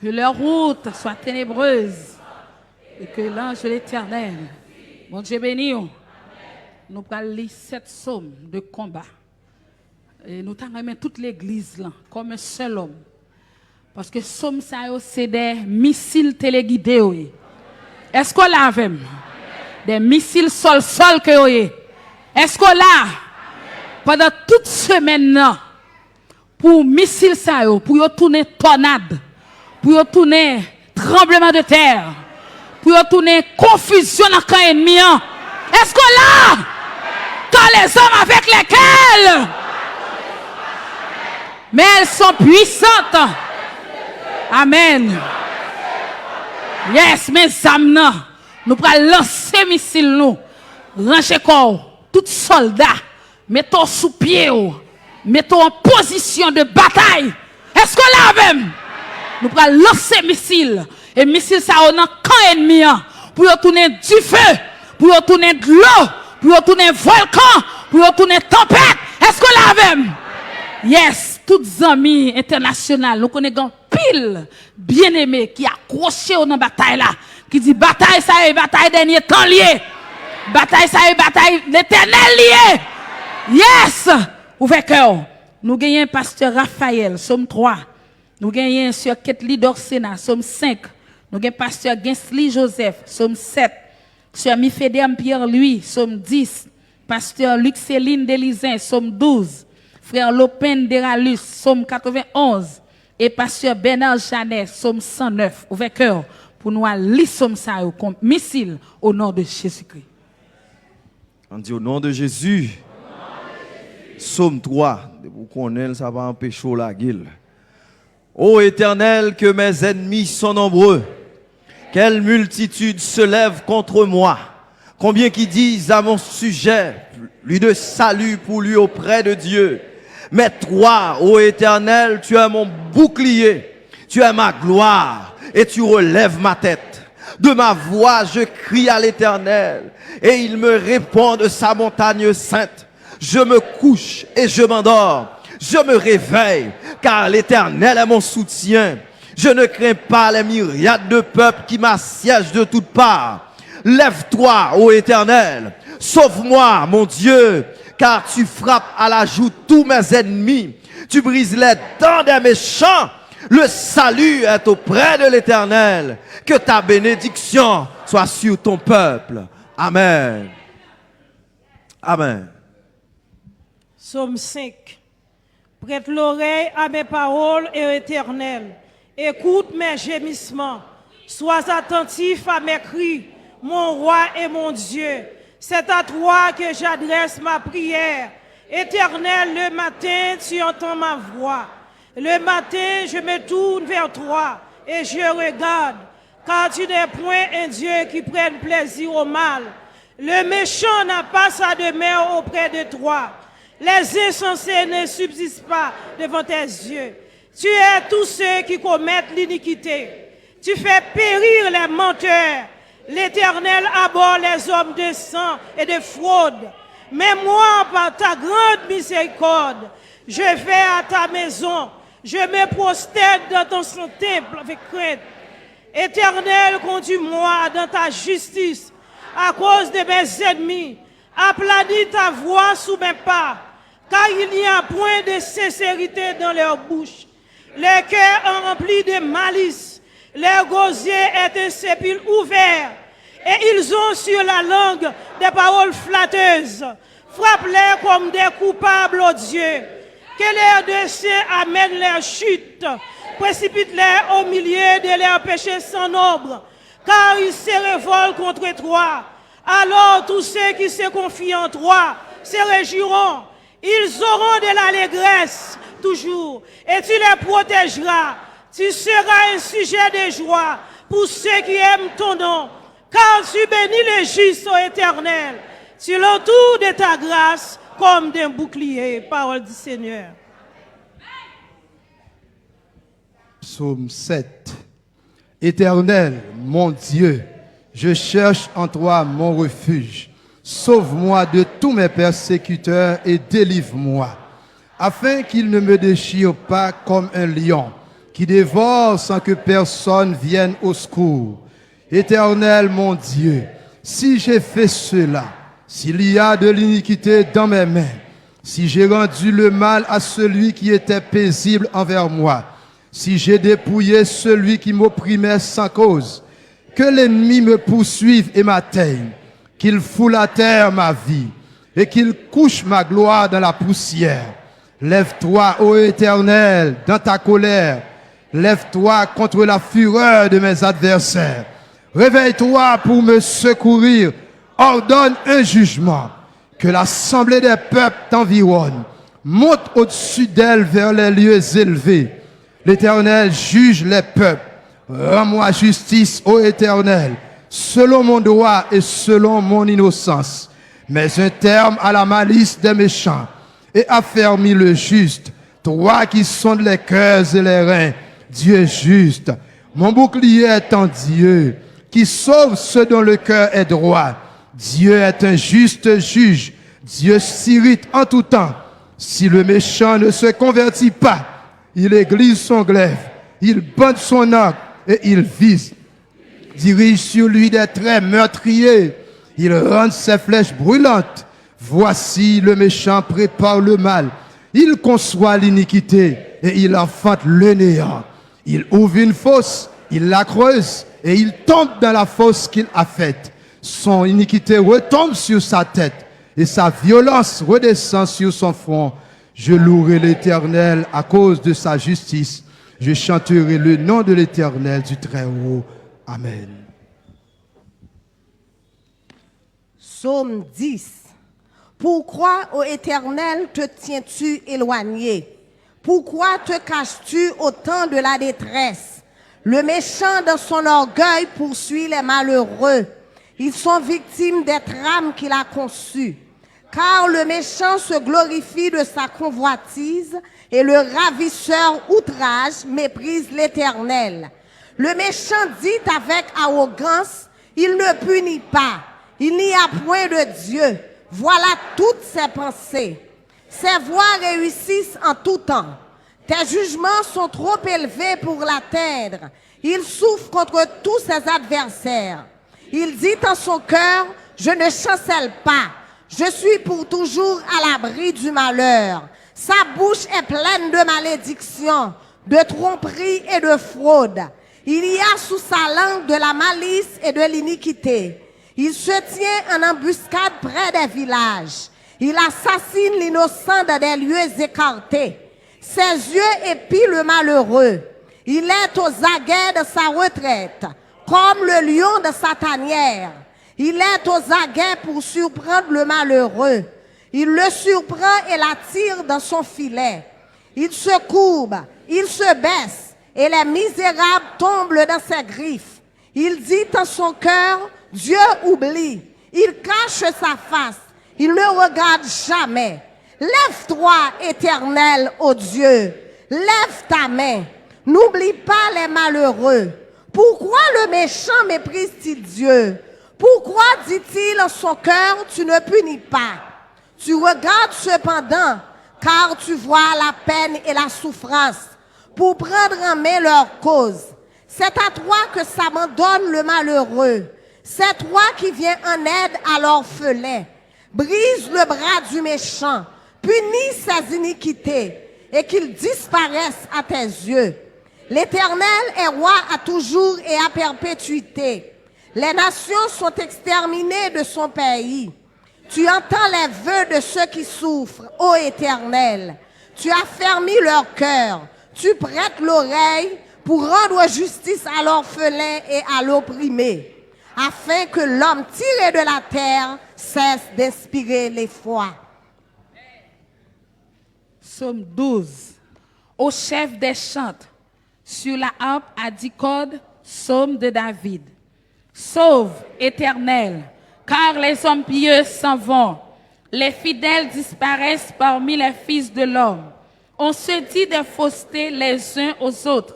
Que leur route soit ténébreuse et que l'ange de l'Éternel, mon Dieu béni, nous allons lire 7 psaumes de combat. Et nous allons toute l'église là, comme un seul homme. Parce que psaumes, c'est des missiles téléguidés. Est-ce qu'on l'a avec? Des missiles sol que vous. Est-ce qu'on l'a? Pendant toute semaine là, pour missiles ça pour tourner tornade, pour tourner tremblement de terre, pour tourner confusion dans le camp ennemi. Est-ce qu'on l'a? Quand les hommes avec lesquels, mais elles sont puissantes. Amen. Yes, mes âmes, nous allons lancer missiles nous, ranger corps, tout soldat, mettons sous pied, mettons en position de bataille. Est-ce que là même, nous allons lancer missiles, et missiles ça on a camp ennemi, pour tourner du feu, pour tourner de l'eau, pour tourner volcan, pour tourner tempête. Est-ce que là même? Yes, toutes amis internationales, nous connaissons pile bien-aimé qui a accroché dans la bataille là, qui dit bataille ça est bataille dernier temps lié. Bataille ça est bataille l'éternel lié. Yes, ouvrez cœur. Nous gagnons pasteur Raphaël, somme 3. Nous gagnons sur Ketli d'Orsena, somme 5. Nous gagnons pasteur Gensli Joseph, somme 7. Sur Mifedem Pierre-Louis, somme 10. Pasteur Luxeline Delizin, somme 12. Frère Lopin Deralus, somme 91. Et pasteur Bernard Janet, somme 109. Ouvrez cœur pour nous lire somme ça comme missile au nom de Jésus-Christ. On dit au nom de Jésus. Psaume 3. Vous connaissez, ça va empêcher la gueule. Ô Éternel, que mes ennemis sont nombreux. Quelle multitude se lève contre moi. Combien qui disent à mon sujet, lui de salut pour lui auprès de Dieu. Mais toi, ô Éternel, tu es mon bouclier, tu es ma gloire, et tu relèves ma tête. De ma voix, je crie à l'Éternel, et il me répond de sa montagne sainte. Je me couche et je m'endors, je me réveille, car l'Éternel est mon soutien. Je ne crains pas les myriades de peuples qui m'assiègent de toutes parts. Lève-toi, ô Éternel, sauve-moi, mon Dieu, car tu frappes à la joue tous mes ennemis. Tu brises les dents des méchants. Le salut est auprès de l'Éternel. Que ta bénédiction soit sur ton peuple. Amen. Amen. Psaume 5. Prête l'oreille à mes paroles, et Éternel. Écoute mes gémissements. Sois attentif à mes cris, mon roi et mon Dieu. C'est à toi que j'adresse ma prière. Éternel, le matin, tu entends ma voix. Le matin, je me tourne vers toi et je regarde, car tu n'es point un Dieu qui prenne plaisir au mal. Le méchant n'a pas sa demeure auprès de toi. Les insensés ne subsistent pas devant tes yeux. Tu es tous ceux qui commettent l'iniquité. Tu fais périr les menteurs. L'Éternel abhorre les hommes de sang et de fraude. Mais moi, par ta grande miséricorde, je vais à ta maison. Je me prosterne dans ton saint temple avec crainte. Éternel, conduis-moi dans ta justice à cause de mes ennemis. Aplanis ta voix sous mes pas, car il n'y a point de sincérité dans leur bouche. Les cœurs sont remplis de malice. Leur gosier est un sépulcre ouvert. Et ils ont sur la langue des paroles flatteuses. Frappe-les comme des coupables, ô Dieu. Que leurs desseins amènent leur chute. Précipite-les au milieu de leurs péchés sans nombre. Car ils se révoltent contre toi. Alors tous ceux qui se confient en toi se réjouiront. Ils auront de l'allégresse toujours. Et tu les protégeras. Tu seras un sujet de joie pour ceux qui aiment ton nom. Car tu bénis le juste, ô Éternel. Tu l'entoures de ta grâce comme d'un bouclier. Parole du Seigneur. Psaume 7. Éternel, mon Dieu, je cherche en toi mon refuge. Sauve-moi de tous mes persécuteurs et délivre-moi, afin qu'ils ne me déchirent pas comme un lion, qui dévore sans que personne vienne au secours. Éternel mon Dieu, si j'ai fait cela, s'il y a de l'iniquité dans mes mains, si j'ai rendu le mal à celui qui était paisible envers moi, si j'ai dépouillé celui qui m'opprimait sans cause, que l'ennemi me poursuive et m'atteigne, qu'il foule à terre ma vie et qu'il couche ma gloire dans la poussière. Lève-toi, ô Éternel, dans ta colère. Lève-toi contre la fureur de mes adversaires. Réveille-toi pour me secourir. Ordonne un jugement. Que l'assemblée des peuples t'environne. Monte au-dessus d'elle vers les lieux élevés. L'Éternel juge les peuples. Rends-moi justice, ô Éternel, selon mon droit et selon mon innocence. Mets un terme à la malice des méchants et affermis le juste. Toi qui sondes les cœurs et les reins, Dieu juste. Mon bouclier est en Dieu, qui sauve ceux dont le cœur est droit. Dieu est un juste juge. Dieu s'irrite en tout temps. Si le méchant ne se convertit pas, il aiguise son glaive, il bande son arc et il vise. Dirige sur lui des traits meurtriers. Il rend ses flèches brûlantes. Voici le méchant prépare le mal. Il conçoit l'iniquité et il enfante le néant. Il ouvre une fosse, il la creuse et il tombe dans la fosse qu'il a faite. Son iniquité retombe sur sa tête et sa violence redescend sur son front. Je louerai l'Éternel à cause de sa justice. Je chanterai le nom de l'Éternel du Très-Haut. Amen. Psaume 10. Pourquoi, ô Éternel, te tiens-tu éloigné? Pourquoi te caches-tu au temps de la détresse? Le méchant dans son orgueil poursuit les malheureux. Ils sont victimes des trames qu'il a conçues. Car le méchant se glorifie de sa convoitise et le ravisseur outrage méprise l'Éternel. Le méchant dit avec arrogance, il ne punit pas, il n'y a point de Dieu. Voilà toutes ses pensées. Ses voies réussissent en tout temps. Tes jugements sont trop élevés pour l'atteindre. Il souffre contre tous ses adversaires. Il dit en son cœur, je ne chancelle pas. Je suis pour toujours à l'abri du malheur. Sa bouche est pleine de malédictions, de tromperies et de fraude. Il y a sous sa langue de la malice et de l'iniquité. Il se tient en embuscade près des villages. Il assassine l'innocent dans des lieux écartés. Ses yeux épient le malheureux. Il est aux aguets de sa retraite, comme le lion de sa tanière. Il est aux aguets pour surprendre le malheureux. Il le surprend et l'attire dans son filet. Il se courbe, il se baisse, et les misérables tombent dans ses griffes. Il dit en son cœur, Dieu oublie. Il cache sa face. Il ne regarde jamais. Lève-toi, Éternel, ô Dieu. Lève ta main. N'oublie pas les malheureux. Pourquoi le méchant méprise-t-il Dieu? Pourquoi dit-il en son cœur, tu ne punis pas? Tu regardes cependant, car tu vois la peine et la souffrance, pour prendre en main leur cause. C'est à toi que s'abandonne le malheureux. C'est toi qui viens en aide à l'orphelin. Brise le bras du méchant, punis ses iniquités, et qu'il disparaisse à tes yeux. L'Éternel est roi à toujours et à perpétuité. Les nations sont exterminées de son pays. Tu entends les vœux de ceux qui souffrent, ô Éternel. Tu as fermé leur cœur. Tu prêtes l'oreille pour rendre justice à l'orphelin et à l'opprimé, afin que l'homme tiré de la terre cesse d'inspirer l'effroi. Psaume 12. Au chef des chantres, sur la harpe à 10 cordes, psaume de David. Sauve, Éternel, car les hommes pieux s'en vont. Les fidèles disparaissent parmi les fils de l'homme. On se dit des faussetés les uns aux autres.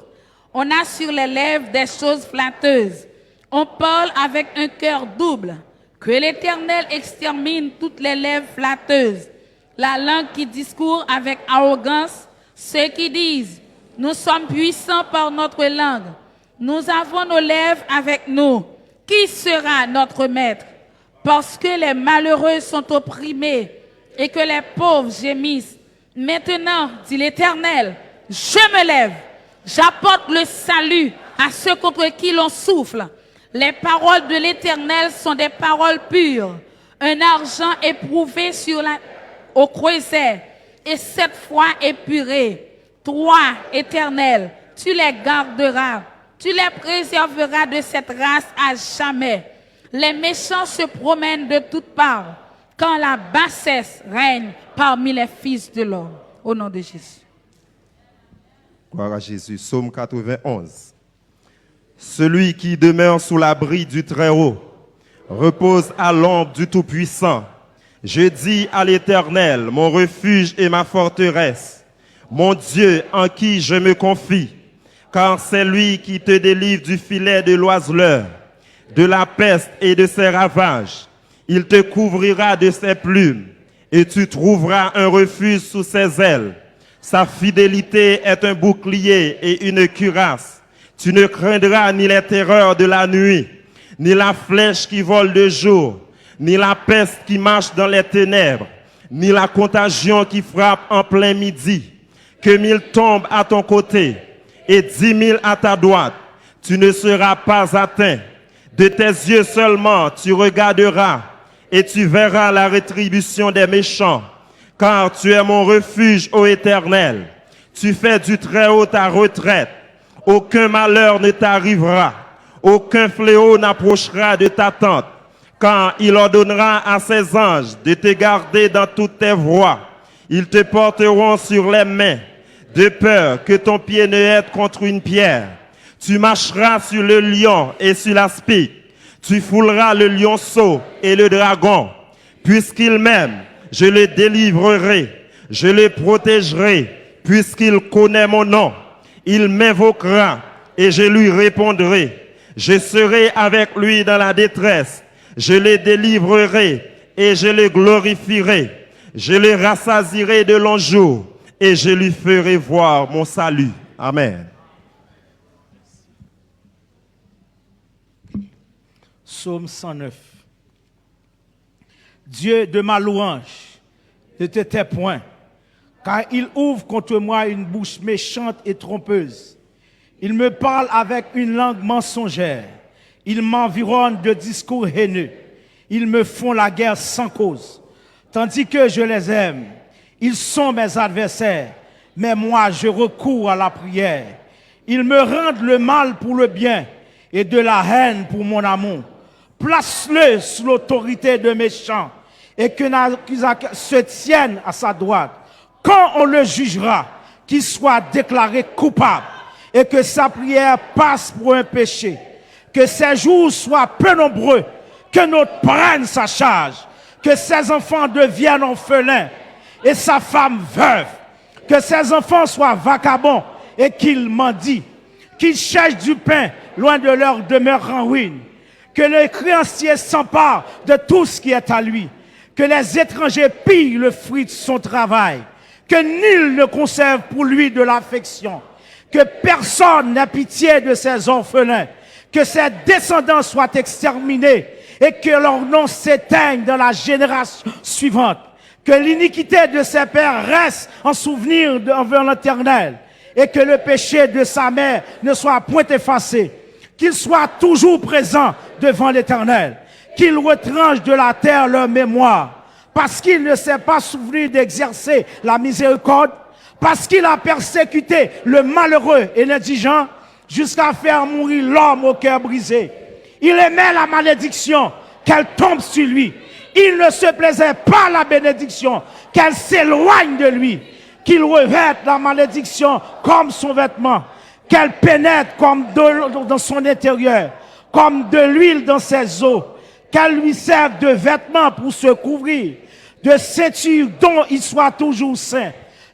On a sur les lèvres des choses flatteuses. On parle avec un cœur double. Que l'Éternel extermine toutes les lèvres flatteuses. La langue qui discourt avec arrogance, ceux qui disent, Nous sommes puissants par notre langue. Nous avons nos lèvres avec nous. Qui sera notre maître? Parce que les malheureux sont opprimés et que les pauvres gémissent. Maintenant, dit l'Éternel, je me lève, j'apporte le salut à ceux contre qui l'on souffle. Les paroles de l'Éternel sont des paroles pures, un argent éprouvé au creuset et 7 fois épuré. Toi, Éternel, tu les garderas, tu les préserveras de cette race à jamais. Les méchants se promènent de toutes parts quand la bassesse règne parmi les fils de l'homme. Au nom de Jésus. Gloire à Jésus. Psaume 91. Celui qui demeure sous l'abri du Très-Haut repose à l'ombre du Tout-Puissant. Je dis à l'Éternel, mon refuge et ma forteresse, mon Dieu en qui je me confie, car c'est lui qui te délivre du filet de l'oiseleur, de la peste et de ses ravages. Il te couvrira de ses plumes et tu trouveras un refuge sous ses ailes. Sa fidélité est un bouclier et une cuirasse. Tu ne craindras ni les terreurs de la nuit, ni la flèche qui vole de jour, ni la peste qui marche dans les ténèbres, ni la contagion qui frappe en plein midi. Que 1000 tombent à ton côté et 10 000 à ta droite, tu ne seras pas atteint. De tes yeux seulement tu regarderas et tu verras la rétribution des méchants. Car tu es mon refuge, ô Éternel. Tu fais du Très-Haut ta retraite. Aucun malheur ne t'arrivera. Aucun fléau n'approchera de ta tente. Car il ordonnera à ses anges de te garder dans toutes tes voies. Ils te porteront sur les mains, de peur que ton pied ne heurte contre une pierre. Tu marcheras sur le lion et sur l'aspic. Tu fouleras le lionceau et le dragon. Puisqu'il m'aime, je le délivrerai. Je le protégerai, puisqu'il connaît mon nom. Il m'invoquera et je lui répondrai. Je serai avec lui dans la détresse. Je le délivrerai et je le glorifierai. Je le rassasierai de longs jours et je lui ferai voir mon salut. Amen. Psaume 109. Dieu de ma louange, ne te tais point, car il ouvre contre moi une bouche méchante et trompeuse. Il me parle avec une langue mensongère. Ils m'environnent de discours haineux. Ils me font la guerre sans cause. Tandis que je les aime, ils sont mes adversaires. Mais moi, je recours à la prière. Ils me rendent le mal pour le bien et de la haine pour mon amour. Place-le sous l'autorité de méchants et que se tienne à sa droite. Quand on le jugera, qu'il soit déclaré coupable et que sa prière passe pour un péché. Que ses jours soient peu nombreux, que notre prenne sa charge, que ses enfants deviennent orphelins et sa femme veuve, que ses enfants soient vagabonds et qu'ils mendient, qu'ils cherchent du pain loin de leur demeure en ruine, que le créancier s'empare de tout ce qui est à lui, que les étrangers pillent le fruit de son travail, que nul ne conserve pour lui de l'affection, que personne n'ait pitié de ses orphelins, que ses descendants soient exterminés et que leur nom s'éteigne dans la génération suivante, que l'iniquité de ses pères reste en souvenir envers l'Éternel et que le péché de sa mère ne soit point effacé, qu'il soit toujours présent devant l'Éternel, qu'il retranche de la terre leur mémoire, parce qu'il ne s'est pas souvenu d'exercer la miséricorde, parce qu'il a persécuté le malheureux et l'indigent, jusqu'à faire mourir l'homme au cœur brisé. Il aimait la malédiction, qu'elle tombe sur lui. Il ne se plaisait pas à la bénédiction, qu'elle s'éloigne de lui, qu'il revête la malédiction comme son vêtement, qu'elle pénètre comme de l'eau dans son intérieur, comme de l'huile dans ses os, qu'elle lui serve de vêtements pour se couvrir, de ceinture dont il soit toujours saint.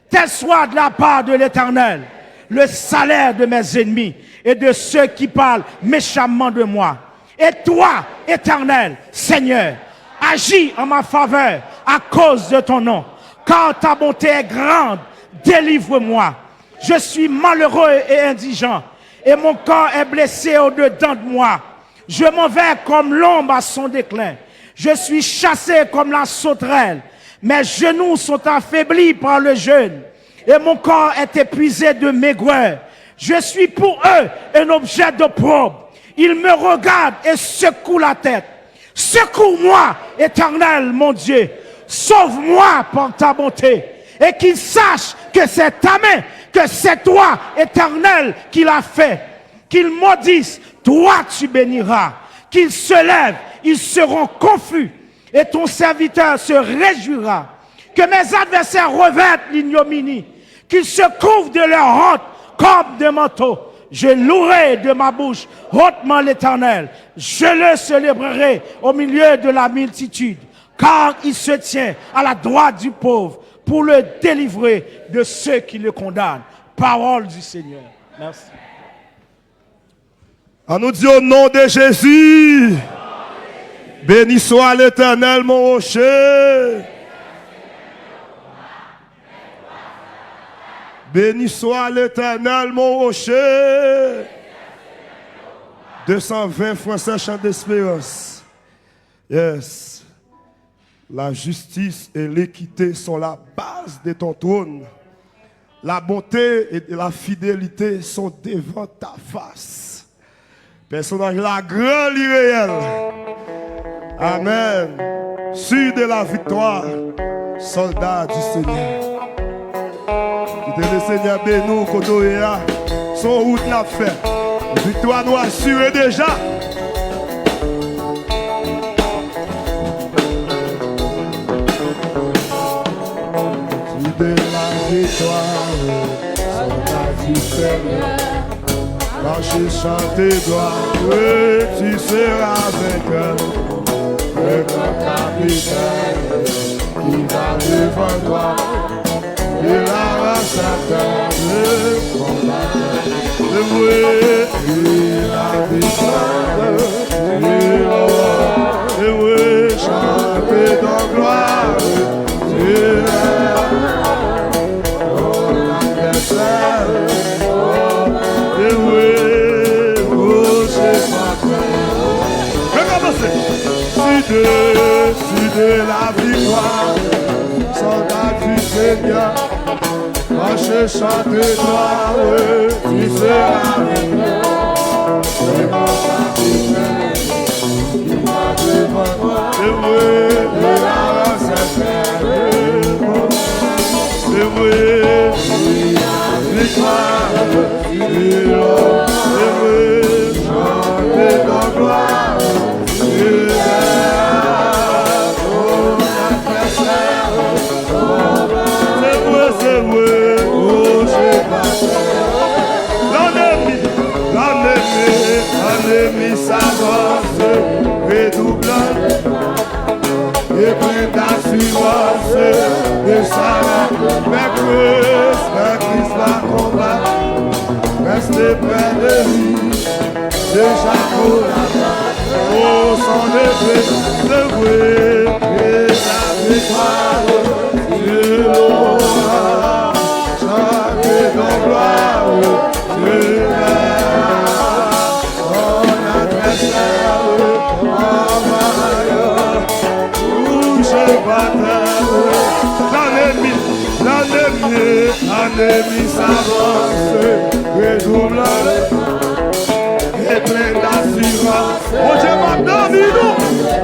Tel soit de la part de l'Éternel le salaire de mes ennemis et de ceux qui parlent méchamment de moi. Et toi, Éternel, Seigneur, agis en ma faveur à cause de ton nom. Car ta bonté est grande, délivre-moi. Je suis malheureux et indigent, et mon corps est blessé au-dedans de moi. Je m'en vais comme l'ombre à son déclin. Je suis chassé comme la sauterelle. Mes genoux sont affaiblis par le jeûne, et mon corps est épuisé de maigreur. Je suis pour eux un objet d'opprobre. Ils me regardent et secouent la tête. Secours-moi, Éternel, mon Dieu. Sauve-moi par ta bonté. Et qu'ils sachent que c'est ta main, que c'est toi, Éternel, qui l'a fait. Qu'ils maudissent, toi tu béniras. Qu'ils se lèvent, ils seront confus. Et ton serviteur se réjouira. Que mes adversaires revêtent l'ignominie. Qu'ils se couvrent de leur honte comme de manteaux. Je louerai de ma bouche hautement l'Éternel. Je le célébrerai au milieu de la multitude. Car il se tient à la droite du pauvre pour le délivrer de ceux qui le condamnent. Parole du Seigneur. Merci. On nous dit au nom de Jésus. Béni soit l'Éternel, mon rocher. Béni soit l'Éternel, mon rocher. 220 Français chant d'espérance. Yes. La justice et l'équité sont la base de ton trône. La bonté et la fidélité sont devant ta face. Personnage la grande irréelle. Amen. Sûr de la victoire, soldat du Seigneur. Que le Seigneur bénisse Kotoya, son route l'a fait. Victoire nous assure déjà. De la victoire, soldat du Seigneur. Quand je chante gloire, tu seras vainqueur. Le grand capitaine qui va devant toi. Et la race à terre, le combat, le bruit, et la victoire, et oui, chanter dans gloire, Dieu ton adversaire, et oui, oh, c'est ma terre. Recommencez. Si de la victoire, soldat du Seigneur, quand je chante gloire, tu seras vainqueur. C'est mon capitaine qui va devant toi. C'est vrai, de la race c'est vrai, la victoire, c'est l'homme. C'est vrai, chanter dans gloire, tu seras ton adversaire. C'est vrai, oh c'est pas l'ennemi s'avance, redoublant, et plein d'assurance, de s'arrête, mais Christ va combattre, restez près de lui, déjà pour la battre, oh son épée, le vrai, et la victoire, Dieu l'aura, chantez dans gloire, Dieu l'aura, ton adversaire, en vaillant, touche bataille, l'ennemi s'avance, redouble, et plein d'assurance. Mon Dieu m'a dormi, nous,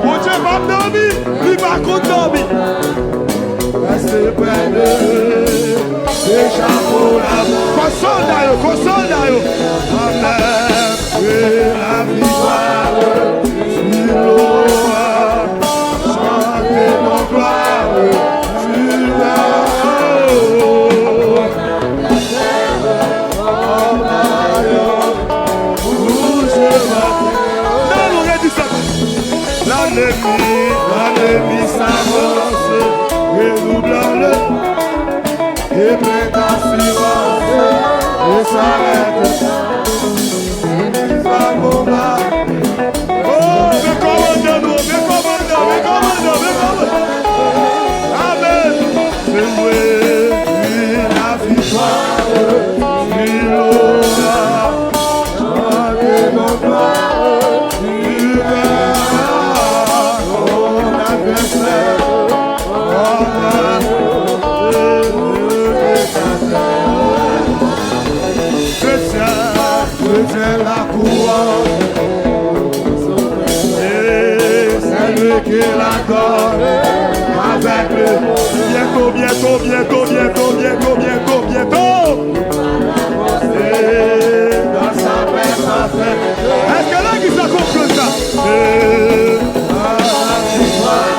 mon Dieu m'a dormi, lui m'a condamné. Restez près de déjà pour l'amour. Console d'ailleurs. Amen. Et la victoire, tu l'auras. Chantez mon gloire, tu l'auras. L'ennemi s'avance, redouble-le, et plein d'assurance, et s'arrête. Il va combattre. Oh, mais commandons-nous, mais commandons. Amen. C'est vrai, la victoire. c'est la couronne. Et c'est lui qui la donne avec le bientôt, bientôt, bientôt, bientôt, bientôt, bientôt, bientôt. Et dans sa paix parfaite. Est-ce que là qui ça comprend ça? Et la victoire,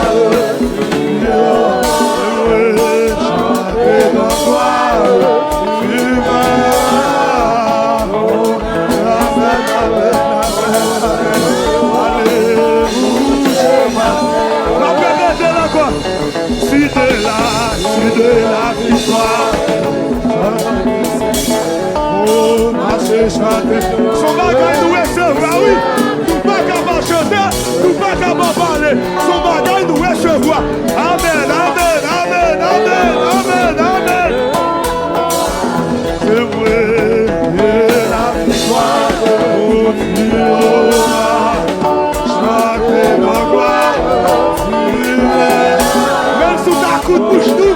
chanter dans toi, tu de la victoire, oh, marcher, chanter. Son bagage nous est recevoir, oui. Nous pas qu'à chanter, nous pas qu'à parler. Son bagage nous est recevoir. Amen, amen, amen, amen, amen, amen. C'est vrai, la victoire, oh, tu auras chanter dans gloire. Même sous ta coup de bouche, nous.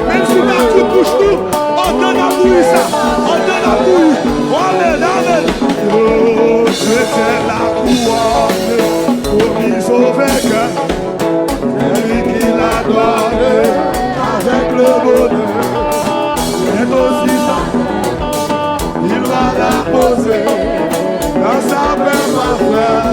Même si ta coup de bouche nous, on donne à bouillir ça, on donne à bouillir. Amen, amen. Oh, c'est la couronne, promise au vainqueur. C'est lui qui la donne avec le bonheur. C'est aussi ça, il va la poser dans sa paix parfaite.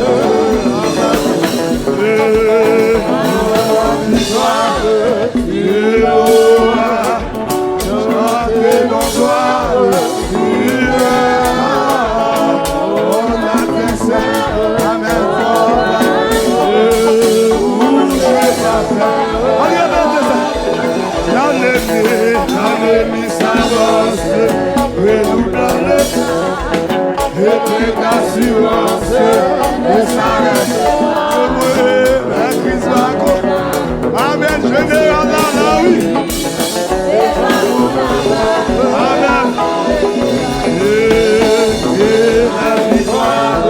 Assurance et ça reste. La crise va courir. Amen, général là, oui. Amen. Et la victoire,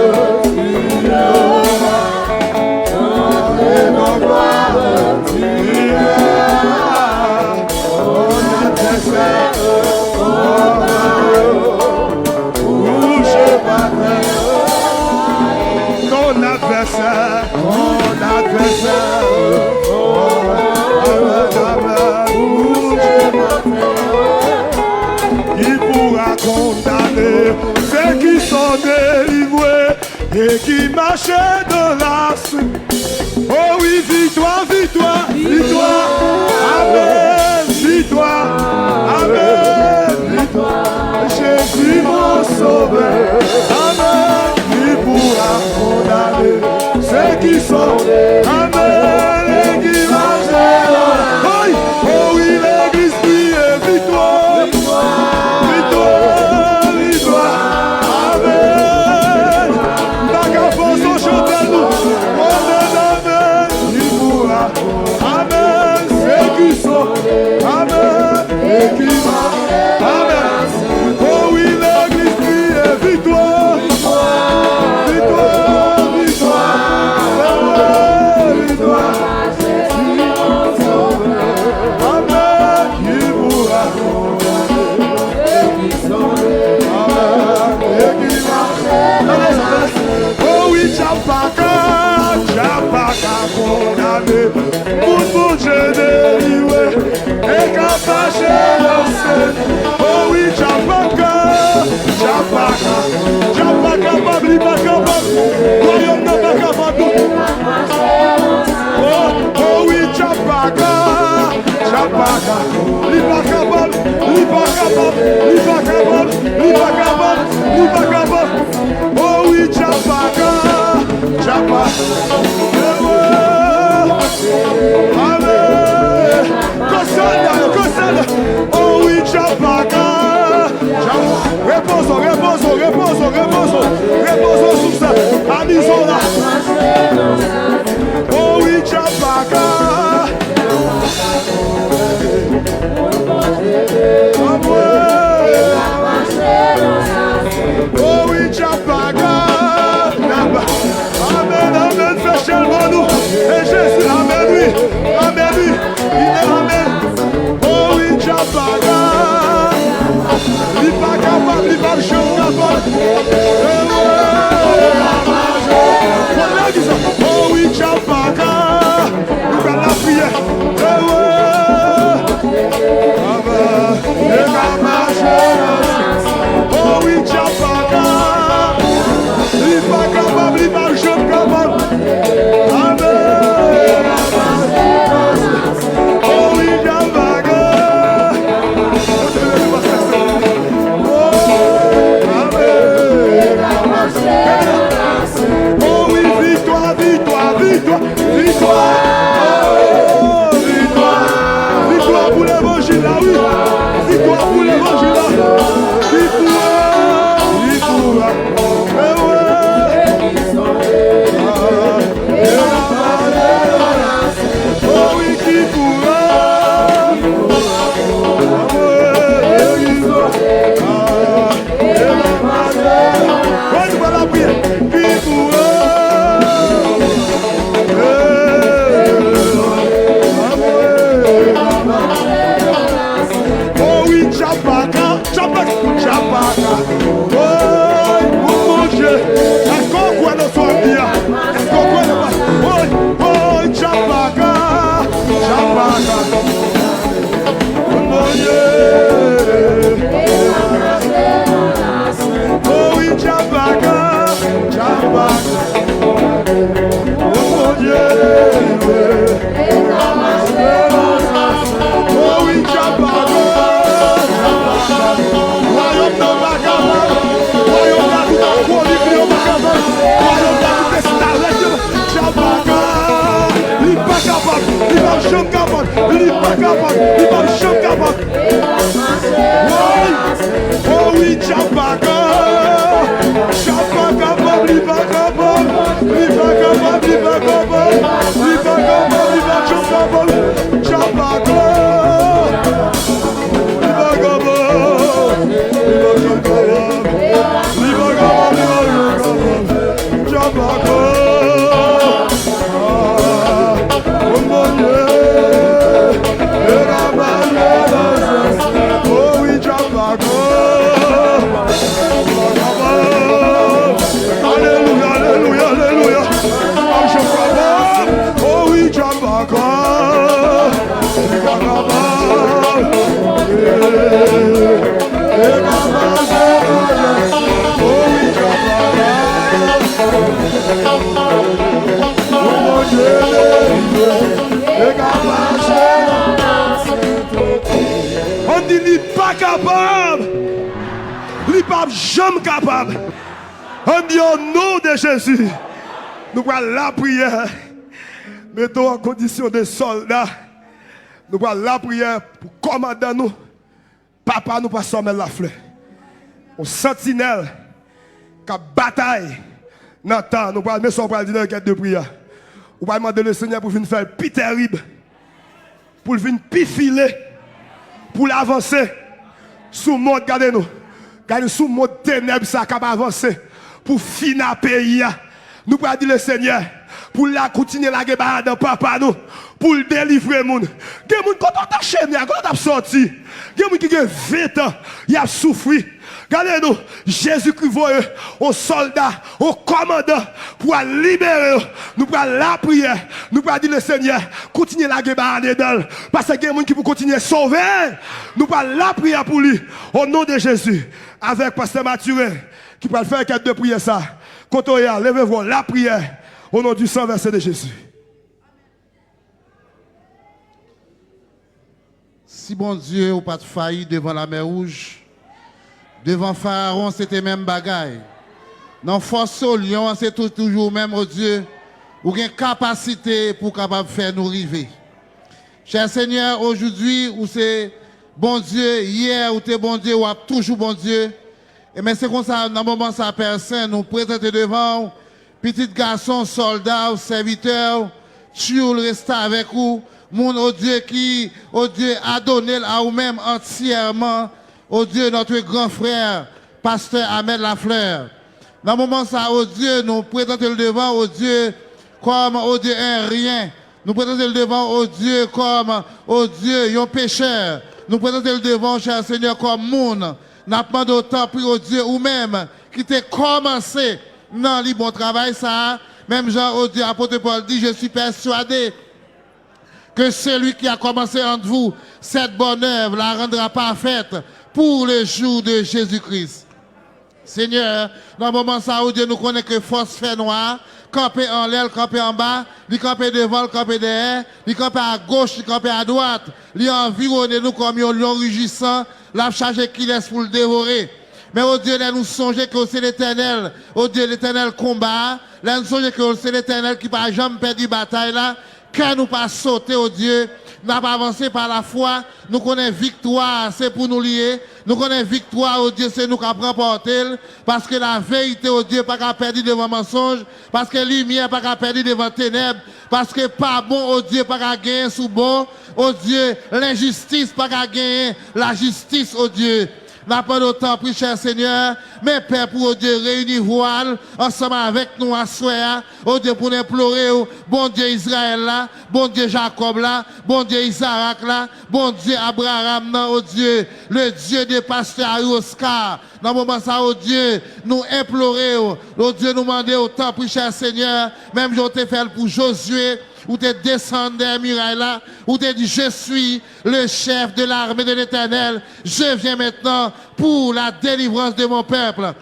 et nos gloires, on adversaire, il pourra condamner ceux qui sont délivrés et qui marchaient de la suite. Oh oui, victoire, victoire, victoire. Amen, victoire. Amen, victoire. Jésus mon sauveur. Amen. Il pourra condamner ceux qui sont amen et qui marchent. Oh oui, l'église qui est victoire, victoire, victoire. Amen. N'a qu'à force au chanter nous. Amen, amen. Il pourra. Amen. Ceux qui sont amen et qui marchent. Amen. Oh oui, l'église qui est victoire. Victoire, victoire, Oh oui, Chapaka. Nous allons la prière. Oh oui, Chapaka. Il pas capable, il pas capable. Amen. Oh oui, Chapaka. Oh oui, victoire, victoire, victoire, victoire. Oh, victoire. Victoire pour l'évangile là, oui. Victoire pour l'évangile là. Victoire, victoire. Eh ouais. Oh oui, qui pourra. On va la prière. Qui pourra. Oh oui, Chapaka, Chapaka, Chapaka. Oh, mon Dieu. Est-ce qu'on croit dans son bien? Est-ce qu'on croit dans son... Oh, Chapaka, Chapaka. Mon Dieu. Oh oui, Chapaka, Chapaka. Oh mon Dieu. Oh oui, Chapaka. Royaume de Bagaba, royaume de tout à quoi, l'Ibrio Bagaba, royaume de tout est Chapaka, il n'est pas capable, il va jamais capable, il n'est pas capable, il va jamais capable. Oh oui, Chapaka, Chapaka capable, il va capable, il va capable, il va capable, il va capable, il va jamais capable, Chapaka. Alléluia, alléluia, alléluia. Oh oui, Chapaka. On dit qu'il n'est pas capable. Il n'est pas jamais capable. On dit au nom de Jésus. Nous prenons la prière. Mettons en condition de soldats. Nous prenons la prière pour commander nous. Papa nous pas sommet la fleur. On sentinelle qui bataille dans le temps. Nous prenons mettre pour le dire de prière. On va demander le Seigneur pour venir faire plus terrible. Pour venir plus filer. Pour l'avancer. Sous le monde, regardez-nous. Regardez sous le monde ténèbres, ça capable avancer. Pour finir le pays. Nous pouvons dire le Seigneur. Pour la continuer la guerre de papa nous. Pour le délivrer moun. Des moun quand on t'a chaîné, quand on t'a sorti. Des moun qui ont 20 ans, il a souffert. Regardez-nous, Jésus-Christ voit aux soldats, aux commandants pour libérer. Nous prenons la prière. Nous prenons dire le Seigneur, continuez la guerre dedans. Parce qu'il y a des gens qui peuvent continuer à sauver. Nous prenons la prière pour lui. Au nom de Jésus. Avec Pasteur Mathurin, qui peut faire quatre de prière ça. Quand on y a, levez-vous la prière. Au nom du sang versé de Jésus. Si bon Dieu ou pas de failli devant la mer rouge, devant Pharaon, c'était même bagaille. Dans force au lion, c'est toujours même au Dieu, ou une capacité pour capable faire nous arriver. Cher Seigneur, aujourd'hui, où c'est bon Dieu, hier, où t'es bon Dieu, ou toujours bon Dieu. Et mais c'est comme ça, dans le moment ça personne, nous présenter devant, petit garçon, soldat, serviteur, tu rester avec vous. Mon oh Dieu qui, oh Dieu, a donné à vous-même entièrement, oh Dieu, notre grand frère, pasteur Ahmed Lafleur. Dans le moment ça, oh Dieu, nous présentons le devant, oh Dieu, comme, oh Dieu, un rien. Nous présentons le devant, oh Dieu, comme, oh Dieu, un pécheur. Nous présentons le devant, cher Seigneur, comme monde. N'a pas d'autant pris, oh Dieu, ou même, qui t'a commencé dans le bon travail, ça, même Jean, oh Dieu, apôtre Paul dit, je suis persuadé que celui qui a commencé entre vous cette bonne œuvre la rendra parfaite pour le jour de Jésus-Christ. Seigneur, dans le moment ça où Dieu nous connaît que force fait noir, camper en l'aile, camper en bas, lui camper devant, lui camper derrière, lui camper à gauche, lui camper à droite, lui environner nous comme un lion rugissant, l'a chargé qui laisse pour le dévorer. Mais au Dieu, là nous songer que c'est l'éternel, au Dieu l'éternel combat, là nous songer que c'est l'éternel qui n'a jamais perdu bataille là, quand nous pas sauter au Dieu, nous pas avancé par la foi, nous connaissons victoire, c'est pour nous lier, nous connaissons victoire au Dieu, c'est nous qui remporter, parce que la vérité au Dieu pas qu'à perdre devant mensonge, parce que la lumière pas qu'à perdre devant ténèbres, parce que pas bon au Dieu pas qu'à gagner sous bon, au Dieu, l'injustice pas qu'à gagner, la justice au Dieu. N'a pas d'autant pris, cher Seigneur, mais Père, pour Dieu, réunir voile ensemble avec nous à soir, oh Dieu, pour implorer, bon Dieu Israël là, bon Dieu Jacob là, bon Dieu Isaac là, bon Dieu Abraham là, oh Dieu, le Dieu des pasteurs Oscar. Dans le moment ça, oh Dieu, nous implorer, oh Dieu, nous demander autant pris, cher Seigneur, même je t'ai fait pour Josué, où tu descendu des murailles là, où tu dit, je suis le chef de l'armée de l'Éternel, je viens maintenant pour la délivrance de mon peuple.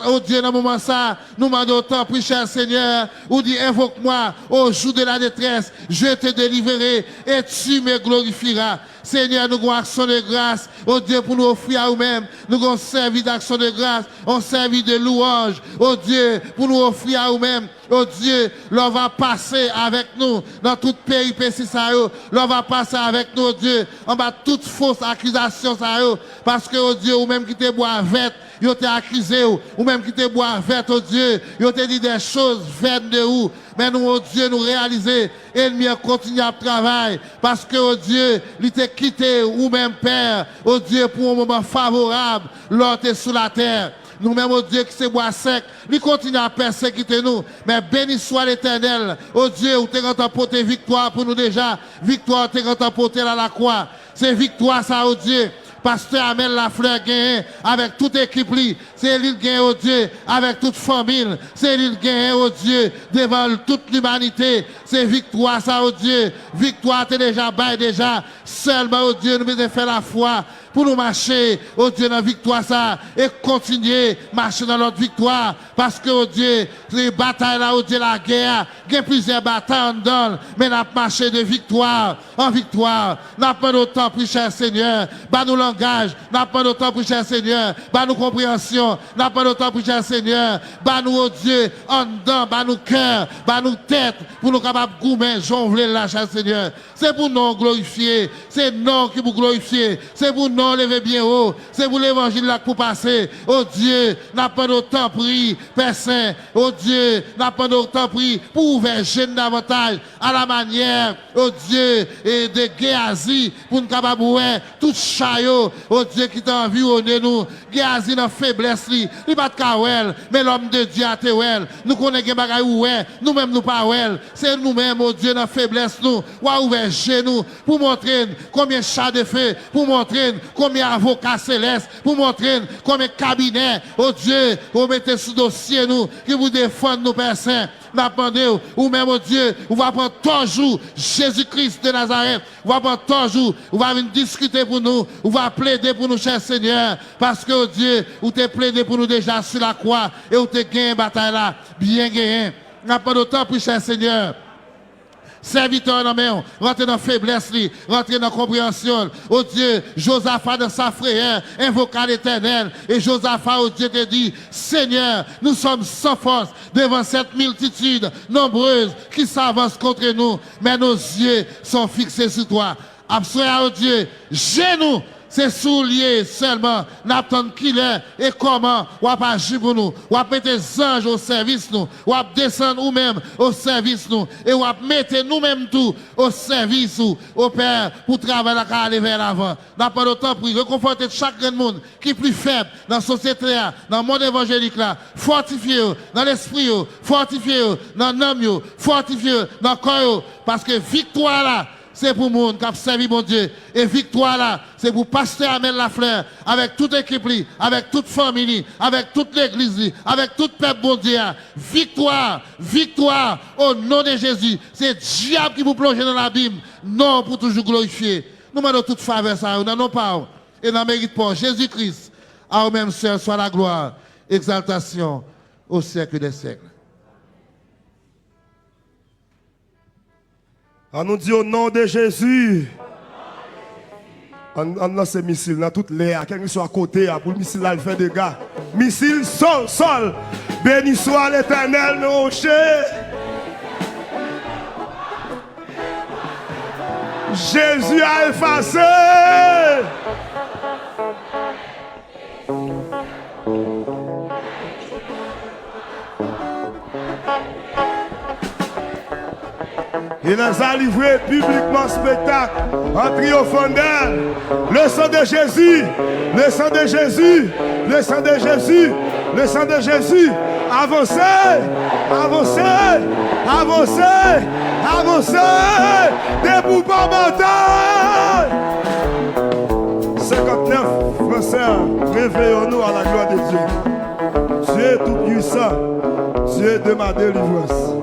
Oh Dieu, dans le moment ça, nous demandons autant, prie cher Seigneur, ou dit, invoque-moi au jour de la détresse, je te délivrerai et tu me glorifieras. Seigneur, nous avons action de grâce, oh Dieu, pour nous offrir à nous-mêmes. Nous avons servi d'action de grâce, on servi de louange, oh Dieu, pour nous offrir à nous-mêmes. Oh Dieu, l'on va passer avec nous dans toute péripétie, l'on va passer avec nous, oh Dieu, en bas toute fausse accusation, parce que, oh Dieu, ou même qui te boit vête, yo te accusé, ou même qui te boit vête, oh Dieu, yo te dit des choses vaines de où. Mais nous, oh Dieu, nous réaliser, ennemi continue à travailler, parce que, oh Dieu, il t'a quitté, ou même Père, oh Dieu, pour un moment favorable, l'autre est sous la terre. Nous-mêmes, oh Dieu, qui se boit sec, lui continue à persécuter nous. Mais béni soit l'Éternel, oh Dieu, où t'es remporté victoire pour nous déjà. Victoire, t'es remporté à la croix. C'est victoire, ça, oh Dieu. Pasteur Amel Lafleur gagne avec toute équipe, c'est lui qui gagne, oh Dieu, avec toute famille, c'est lui qui gagne, oh Dieu, devant toute l'humanité. C'est victoire, ça, oh Dieu. Victoire, t'es déjà bail déjà. Seulement, oh Dieu, nous devons faire la foi pour nous marcher, oh Dieu, dans la victoire, ça, et continuer marcher dans notre victoire. Parce que, oh Dieu, les batailles là, oh Dieu, la guerre, il y a plusieurs batailles en donne, mais nous avons marché de victoire en victoire. Nous n'avons pas d'autant, plus cher Seigneur, bah nous langage, nous n'avons pas d'autant, plus cher Seigneur, bah nous compréhension, nous n'avons pas d'autant, plus cher Seigneur, bah nous, oh Dieu, en dedans, bah nous cœur, bah nous tête, pour nous capables de goumer, jonfler là, cher Seigneur. C'est pour nous glorifier, c'est nous qui vous glorifier, c'est pour nous lever bien haut, c'est pour l'évangile là pour passer. Oh Dieu, n'a pas d'autant pris, Père Saint, oh Dieu, n'a pas d'autant pris pour ouvrir jeune davantage à la manière, oh Dieu, et de Géasi, pour nous capables de tout chaillot, oh Dieu qui t'a environné nous, Géasi dans faiblesse, il pas de kawel, mais l'homme de Dieu a tewel, nous connaissons des bagailles oué, nous-mêmes nous pas ouel, c'est nous-mêmes, oh Dieu, dans faiblesse nous, ou à ouvrir genou, pour montrer combien chats de feu, pour montrer combien avocats célestes, pour montrer combien cabinets, oh Dieu, vous mettez sous dossier nous, qui vous défendent nous, Père Saint. Ou même, oh Dieu, on va prendre toujours Jésus-Christ de Nazareth, on va prendre toujours, on va venir discuter pour nous, on va plaider pour nous, cher Seigneur, parce que, oh Dieu, vous t'es plaidé pour nous déjà sur la croix, et vous t'es gagné bataille là, bien gagné. N'a pas de temps pour cher Seigneur. Serviteur dans main, rentrez dans la faiblesse, rentrez dans la compréhension. Oh Dieu, Josaphat dans sa frayeur, invoqua l'Éternel. Et Josaphat, oh Dieu, te dit, Seigneur, nous sommes sans force devant cette multitude nombreuse qui s'avance contre nous. Mais nos yeux sont fixés sur toi. Abstrait, oh Dieu, genoux. C'est soulier seulement, n'attend qui est et comment, ou à agir pour nous, ou à mettre des anges au service nous, ou à descendre nous-mêmes au service nous, et ou à mettre nous-mêmes tout au service ou au Père pour travailler à aller vers l'avant. N'a pas d'autant pour réconforter chaque grand monde qui est plus faible dans la société, dans le monde évangélique là, fortifier dans l'esprit, fortifier dans l'âme, fortifier dans le corps, parce que victoire là, c'est pour le monde qui a servi mon Dieu. Et victoire là, c'est pour pasteur Amel Lafleur, avec toute équipe, avec toute famille, avec toute l'église, avec tout peuple bon Dieu. Victoire, victoire au nom de Jésus. C'est diable qui vous plonge dans l'abîme. Non, pour toujours glorifier. Nous demandons toute faveur ça, nous n'en pas. Et nous mérite pas. Jésus-Christ, à vous-même seul, soit la gloire, exaltation au siècle des siècles. On nous dit au nom de Jésus. On lance missile dans toute l'air. Quelqu'un soit à côté pour le missile là, il fait des dégâts. Missile, sol, sol. Béni soit l'Éternel, nos rochers. Jésus a effacé. Il nous a livré publiquement spectacle en triomphant d'elle. Le sang de Jésus, le sang de Jésus, le sang de Jésus, le sang de Jésus. Avancez, avancez, avancez, avancez. Debout par bataille. 59 Français, réveillons-nous à la gloire de Dieu. Dieu est tout puissant, Dieu de ma délivrance.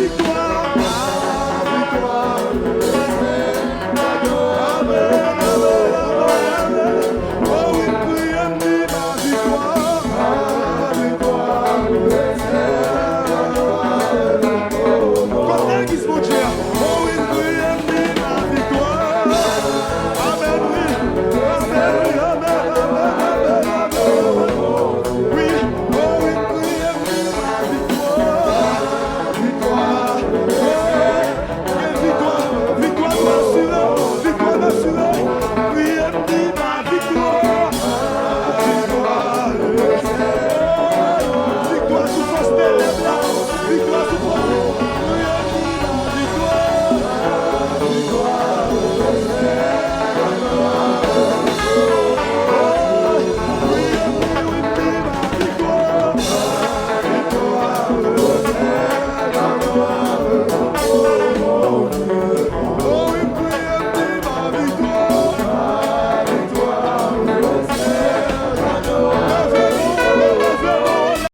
victoire.